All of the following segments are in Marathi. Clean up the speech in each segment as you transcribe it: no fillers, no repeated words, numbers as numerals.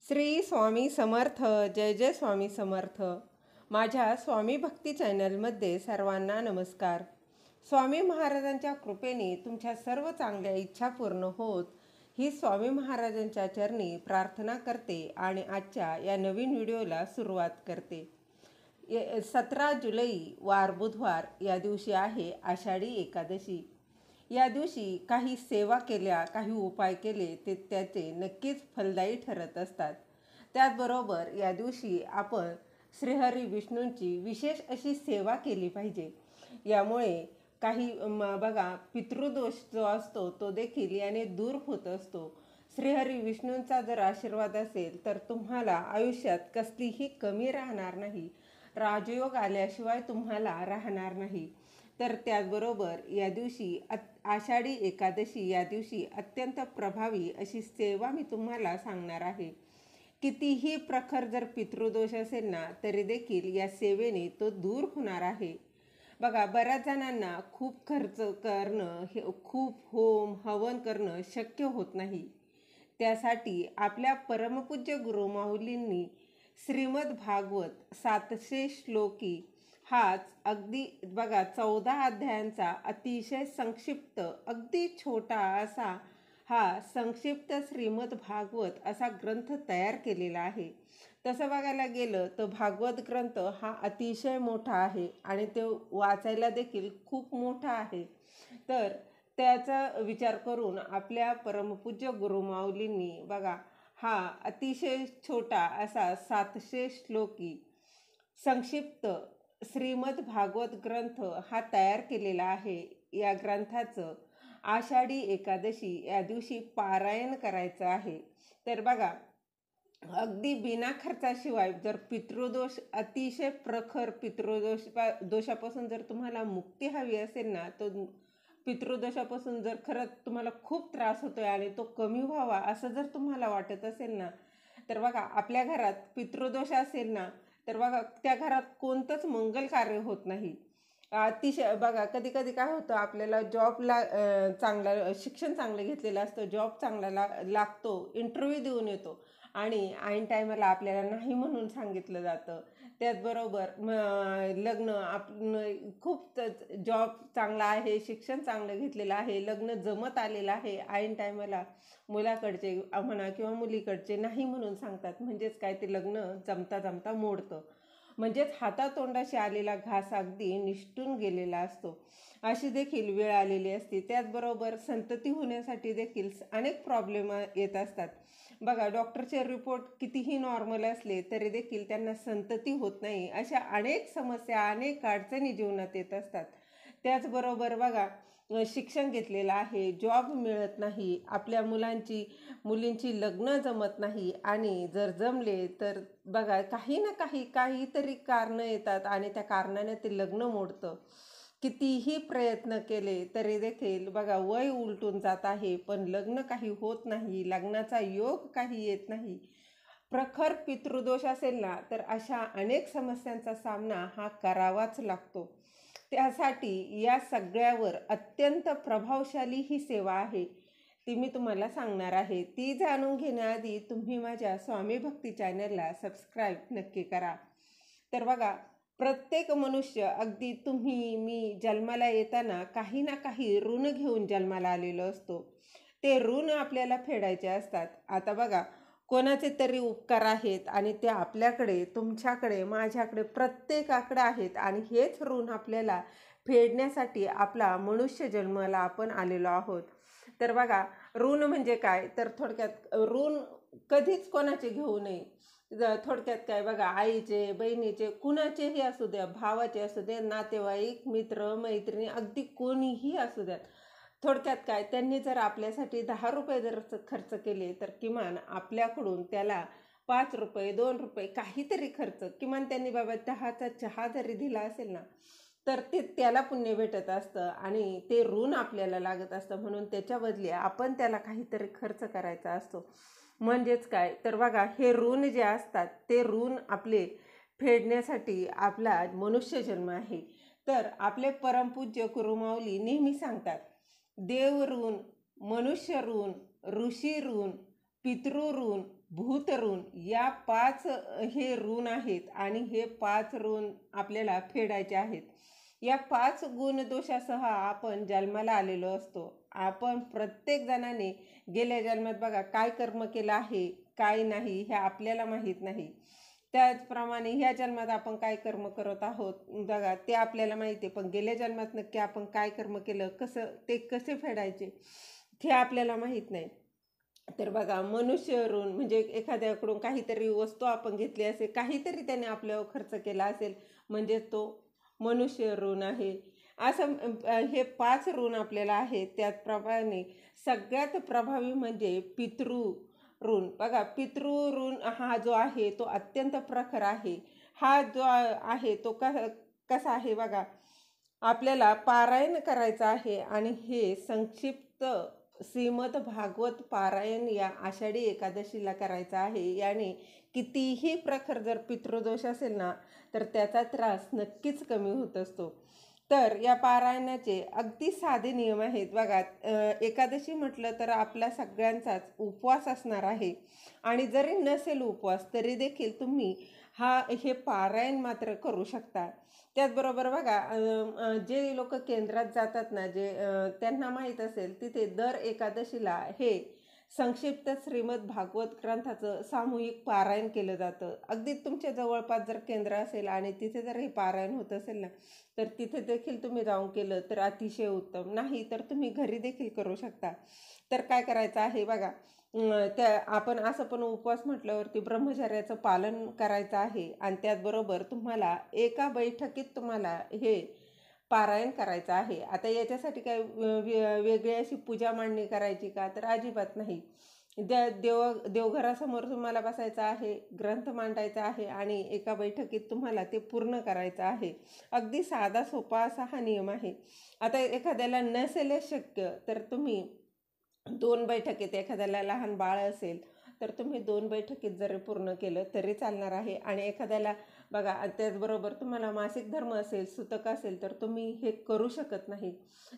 श्री स्वामी समर्थ. जय जय स्वामी समर्थ. माझ्या स्वामी भक्ती चॅनलमध्ये सर्वांना नमस्कार. स्वामी महाराजांच्या कृपेने तुमच्या सर्व चांगल्या इच्छा पूर्ण होत ही स्वामी महाराजांच्या चरणी प्रार्थना करते आणि आजच्या या नवीन व्हिडिओला सुरुवात करते. 17 जुलै वार बुधवार या दिवशी आहे आषाढी एकादशी. या दिवशी काही सेवा केल्या, काही उपाय केले ते त्याचे नक्कीच फलदायी ठरत असतात. त्याचबरोबर या दिवशी आपण श्रीहरी विष्णूंची विशेष अशी सेवा केली पाहिजे. यामुळे काही बघा पितृदोष जो असतो तो देखील याने दूर होत असतो. श्रीहरी विष्णूंचा जर आशीर्वाद असेल तर तुम्हाला आयुष्यात कसलीही कमी राहणार नाही, राजयोग आल्याशिवाय तुम्हाला राहणार नाही. तर त्याचबरोबर या दिवशी आषाढी एकादशी या दिवशी अत्यंत प्रभावी अशी सेवा मी तुम्हाला सांगणार आहे. कितीही प्रखर जर पितृदोष असेल ना तरी देखील या सेवेने तो दूर होणार आहे. बघा, बऱ्याच जणांना खूप खर्च करणं, खूप होम हवन करणं शक्य होत नाही. त्यासाठी आपल्या परमपूज्य गुरुमाऊलींनी श्रीमद भागवत 700 श्लोकी हाच अगदी बघा 14 अध्यायांचा अतिशय संक्षिप्त, अगदी छोटा असा हा संक्षिप्त श्रीमद भागवत असा ग्रंथ तयार केलेला आहे. तसं बघायला गेलं तर भागवत ग्रंथ हा अतिशय मोठा आहे आणि ते वाचायला देखील खूप मोठा आहे. तर त्याचा विचार करून आपल्या परमपूज्य गुरुमाऊलींनी बघा हा अतिशय छोटा असा 700 श्लोकी संक्षिप्त श्रीमद भागवत ग्रंथ हा तयार केलेला आहे. या ग्रंथाचं आषाढी एकादशी या दिवशी पारायण करायचं आहे. तर बघा, अगदी बिना खर्चाशिवाय जर पितृदोष अतिशय प्रखर दोषापासून जर तुम्हाला मुक्ती हवी असेल ना, तो पितृदोषापासून जर खरंच तुम्हाला खूप त्रास होतोय आणि तो कमी व्हावा असं जर तुम्हाला वाटत असेल ना, तर बघा आपल्या घरात पितृदोष असेल ना तर बघा त्या घरात कोणतंच मंगल कार्य होत नाही. अतिशय बघा कधी कधी काय होतं, आपल्याला जॉबला चांगला शिक्षण चांगलं घेतलेलं असतं, जॉब चांगला लागतो, इंटरव्ह्यू देऊन येतो आणि ऐन टायमाला आपल्याला नाही म्हणून सांगितलं जातं. त्याचबरोबर लग्न खूप जॉब चांगला आहे, शिक्षण चांगलं घेतलेलं आहे, लग्न जमत आलेलं आहे, ऐन टायमाला मुलाकडचे म्हणा किंवा मुलीकडचे नाही म्हणून सांगतात. म्हणजेच काय, ते लग्न जमता जमता मोडतं. म्हणजेच हातातोंडाशी आलेला घास अगदी निष्ठून गेलेला असतो. अशी देखील वेळ आलेली असते. त्याचबरोबर संतती होण्यासाठी देखील अनेक प्रॉब्लेम येत असतात. बघा, डॉक्टरचे रिपोर्ट कितीही नॉर्मल असले तरी देखील त्यांना संतती होत नाही. अशा अनेक समस्या, अनेक अडचणी जीवनात येत असतात. त्याचबरोबर बघा, शिक्षण घेतलेलं आहे, जॉब मिळत नाही, आपल्या मुलींची लग्न जमत नाही आणि जर जमले तर बघा काहीतरी कारणं येतात आणि त्या कारणाने ते लग्न मोडतं. कितीही प्रयत्न केले तरी देखील बघा वय उलटून जात आहे, पण लग्न काही होत नाही, लग्नाचा योग काही येत नाही. प्रखर पितृदोष असेल ना तर अशा अनेक समस्यांचा सामना हा करावाच लागतो. त्यासाठी या सगळ्यावर अत्यंत प्रभावशाली ही सेवा आहे, ती मी तुम्हाला सांगणार आहे. ती जाणून घेण्याआधी तुम्ही माझ्या स्वामी भक्ती चॅनलला सबस्क्राईब नक्की करा. तर बघा, प्रत्येक मनुष्य, अगदी तुम्ही मी जन्माला येताना काही ना काही ऋण घेऊन जन्माला आलेलो असतो. ते ऋण आपल्याला फेडायचे असतात. आता बघा, कोणाचे तरी उपकार आहेत आणि ते आपल्याकडे, तुमच्याकडे, माझ्याकडे, प्रत्येकाकडे आहेत आणि हेच ऋण आपल्याला फेडण्यासाठी आपला मनुष्य जन्माला आपण आलेलो आहोत. तर बघा, ऋण म्हणजे काय, तर थोडक्यात ऋण कधीच कोणाचे घेऊ नये. थोडक्यात काय बघा, आईचे, बहिणीचे, कुणाचेही असू द्या, भावाचे असू द्या, नातेवाईक, मित्र, मैत्रिणी, अगदी कोणीही असू द्यात. थोडक्यात काय, त्यांनी जर आपल्यासाठी 10 रुपये जर खर्च केले तर किमान आपल्याकडून त्याला 5 रुपये, 2 रुपये काहीतरी खर्च, किमान त्यांनी बाबा 10चा चहा जरी दिला असेल ना तर ते त्याला पुण्य भेटत असतं आणि ते ऋण आपल्याला लागत असतं. म्हणून त्याच्या बदली आपण त्याला काहीतरी खर्च करायचा असतो. म्हणजेच काय, तर बघा हे ऋण जे असतात ते ऋण आपले फेडण्यासाठी आपला मनुष्य जन्म आहे. तर आपले परमपूज्य गुरुमाऊली नेहमी सांगतात, देव ऋण, मनुष्य ऋण, ऋषी ऋण, पितृ ऋण, भूत ऋण या 5 हे ऋण आहेत आणि हे 5 ऋण आपल्याला फेडायचे आहेत. या 5 गुणदोषासह आपण जन्माला आलेलो असतो. आपण प्रत्येक जणाने गेल्या जन्मात बघा काय कर्म केलं आहे काय नाही हे आपल्याला माहीत नाही. त्याचप्रमाणे ह्या जन्मात आपण काय कर्म करत आहोत बघा ते आपल्याला माहिती आहे, पण गेल्या जन्मात नक्की आपण काय कर्म केलं, ते कसे फेडायचे हे आपल्याला माहीत नाही. तर बघा मनुष्य ऋण म्हणजे एखाद्याकडून काहीतरी वस्तू आपण घेतली असेल, काहीतरी त्याने आपल्यावर खर्च केला असेल, म्हणजे तो मनुष्य ऋण आहे. असं हे 5 ऋण आपल्याला आहेत. त्याचप्रमाणे सगळ्यात प्रभावी म्हणजे पितृ ऋण. बघा पितृ ऋण हा जो आहे तो अत्यंत प्रखर आहे. हा जो आहे तो कसा आहे बघा, आपल्याला पारायण करायचं आहे आणि हे संक्षिप्त श्रीमद भागवत पारायण या आषाढी एकादशीला करायचं आहे. याने कितीही प्रखर जर पितृदोष असेल ना तर त्याचा त्रास नक्कीच कमी होत असतो. तर या पारायणाचे अगदी साधे नियम आहेत बघा. एकादशी म्हटलं तर आपला सगळ्यांचाच उपवास असणार आहे आणि जरी नसेल उपवास तरी देखील तुम्ही हे पारायण मात्र करू शकता. त्याचबरोबर बघा जे लोक केंद्रात जातात ना, त्यांना माहीत असेल तिथे दर एकादशीला हे संक्षिप्त श्रीमद भागवत ग्रंथाचं सामूहिक पारायण केलं जातं. अगदी तुमच्या जवळपास जर केंद्र असेल आणि तिथे जर हे पारायण होत असेल ना तर तिथे देखील तुम्ही जाऊन केलं तर अतिशय उत्तम. नाही तर तुम्ही घरी देखील करू शकता. तर काय करायचं आहे बघा, आपण असं पण उपवास म्हटल्यावरती ब्रह्मचर्याचं पालन करायचं आहे आणि त्याचबरोबर तुम्हाला एका बैठकीत तुम्हाला हे पारायण करायचं आहे. आता याच्यासाठी काय वेगळी अशी पूजा मांडणी करायची का, तर अजिबात नाही. देवघरासमोर तुम्हाला बसायचं आहे, ग्रंथ मांडायचा आहे आणि एका बैठकीत तुम्हाला ते पूर्ण करायचं आहे. अगदी साधा सोपा असा हा नियम आहे. आता एखाद्याला नसेल शक्य तर तुम्ही 2 बैठकीत, एखाद्याला लहान बाळ असेल तर तुम्ही 2 बैठकीत जरी पूर्ण केलं तरी चालणार आहे. आणि एखाद्याला बघा त्याचबरोबर तुम्हाला मासिक धर्म असेल, सुतक असेल तर तुम्ही हे करू शकत नाही.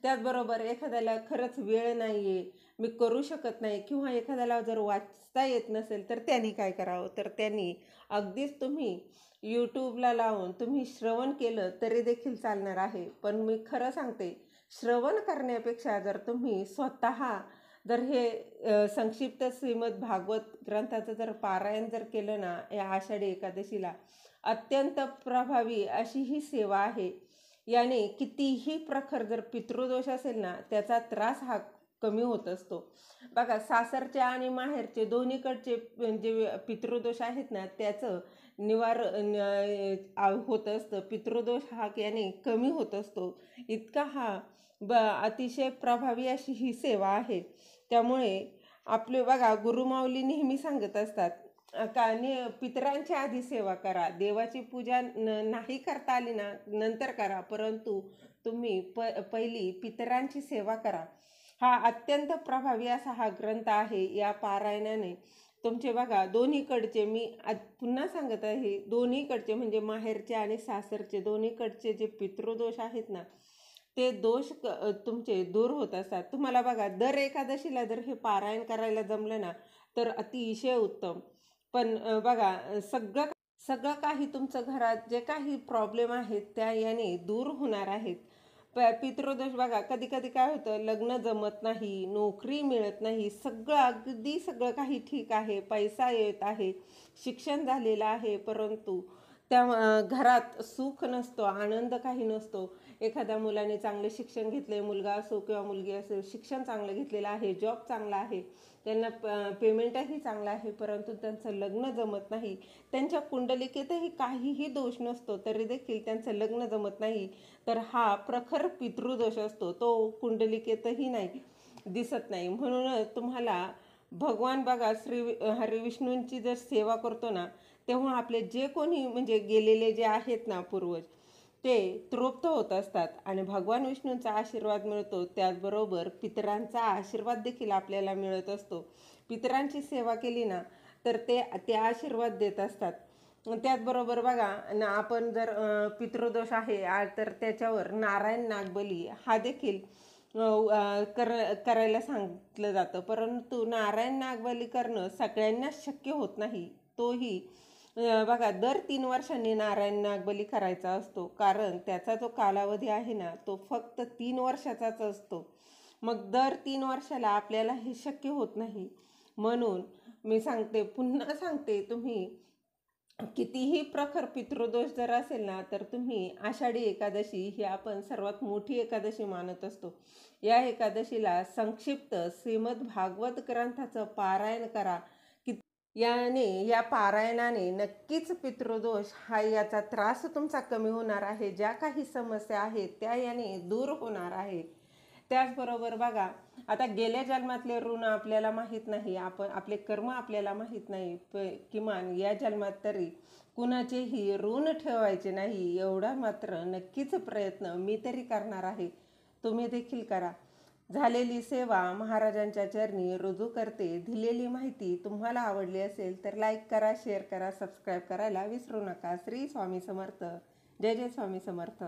त्याचबरोबर एखाद्याला खरंच वेळ नाही आहे, मी करू शकत नाही, किंवा एखाद्याला जर वाचता येत नसेल तर त्यांनी काय करावं, तर त्यांनी अगदीच तुम्ही यूट्यूबला लावून तुम्ही श्रवण केलं तरी देखील चालणार आहे. पण मी खरं सांगते, श्रवण करण्यापेक्षा जर तुम्ही स्वतः जर हे संक्षिप्त श्रीमद भागवत ग्रंथाचं जर पारायण जर केलं ना या आषाढी एकादशीला, अत्यंत प्रभावी अशी ही सेवा आहे. याने कितीही प्रखर जर पितृदोष असेल ना त्याचा त्रास हा कमी होत असतो. बघा सासरचे आणि माहेरचे दोन्हीकडचे जे पितृदोष आहेत ना त्याचं होत असतं. पितृदोष हा याने कमी होत असतो. इतका हा अतिशय प्रभावी अशी ही सेवा आहे. त्यामुळे आपले बघा गुरुमाऊली नेहमी सांगत असतात पितरांची आधी सेवा करा. देवाची पूजा नाही करता आली ना नंतर करा, परंतु तुम्ही पहिली पितरांची सेवा करा. हा अत्यंत प्रभावी असा हा ग्रंथ आहे. या पारायणाने तुमचे बघा दोन्हीकडचे, मी पुन्हा सांगत आहे, दोन्हीकडचे म्हणजे माहेरचे आणि सासरचे दोन्हीकडचे जे पितृदोष आहेत ना ते दोष तुमचे दूर होत असतात. तुम्हाला बघा दर एकादशीला जर हे पारायण करायला जमलं ना तर अतिशय उत्तम. पण बघा सगळं काही तुमचं घरात जे काही प्रॉब्लेम आहेत त्या याने दूर होणार आहेत. पितृदोष बघा कधी कधी काय होतं, लग्न जमत नाही, नोकरी मिळत नाही, अगदी सगळं काही ठीक आहे, पैसा येत आहे, शिक्षण झालेलं आहे, परंतु त्या घरात सुख नसतो, आनंद काही नसतो. एखाद्या मुलाने चांगले शिक्षण घेतले, मुलगा असो किंवा मुलगी असो, शिक्षण चांगलं घेतलेलं आहे, जॉब चांगला आहे, त्यांना पेमेंटही चांगला आहे, परंतु त्यांचं लग्न जमत नाही. त्यांच्या कुंडलिकेतही काहीही दोष नसतो तरी देखील त्यांचं लग्न जमत नाही, तर हा प्रखर पितृदोष असतो. तो कुंडलिकेतही नाही दिसत नाही. म्हणूनच तुम्हाला भगवान बघा हरिविष्णूंची जर सेवा करतो ना तेव्हा आपले जे कोणी म्हणजे गेलेले जे आहेत ना पूर्वज ते तृप्त होत असतात आणि भगवान विष्णूंचा आशीर्वाद मिळतो. त्याचबरोबर पितरांचा आशीर्वाद देखील आपल्याला मिळत असतो. पितरांची सेवा केली ना तर ते आशीर्वाद देत असतात. त्याचबरोबर बघा आपण जर पितृदोष आहे तर त्याच्यावर नारायण नागबली हा देखील करायला सांगितलं जातं, परंतु नारायण नागबली करणं सगळ्यांनाच शक्य होत नाही. तोही बघा, दर 3 वर्षांनी नारायण नागबली करायचा असतो, कारण त्याचा जो कालावधी आहे ना तो फक्त 3 वर्षाचाच असतो. मग दर 3 वर्षाला आपल्याला हे शक्य होत नाही. म्हणून मी सांगते, पुन्हा सांगते, तुम्ही कितीही प्रखर पितृदोष जर असेल ना तर तुम्ही आषाढी एकादशी ही आपण सर्वात मोठी एकादशी मानत असतो. या एकादशीला संक्षिप्त श्रीमद भागवत ग्रंथाचं पारायण करा. या पारायणाने नक्कीच पितृदोष हा याचा त्रास तुमचा कमी होणार आहे. ज्या काही समस्या आहेत त्या याने दूर होणार आहे. त्याचबरोबर बघा, आता गेल्या जन्मातले ऋण आपल्याला माहीत नाही, आपले कर्म आपल्याला माहीत नाही, किमान या जन्मात तरी कुणाचेही ऋण ठेवायचे नाही, एवढा मात्र नक्कीच प्रयत्न मी तरी करणार आहे. तुम्ही देखील करा. झालेली सेवा महाराजांच्या चरणी रुजू करते. दिलेली माहिती तुम्हाला आवडली असेल तर लाईक करा, शेअर करा, सबस्क्राईब करायला विसरू नका. श्री स्वामी समर्थ. जय जय स्वामी समर्थ.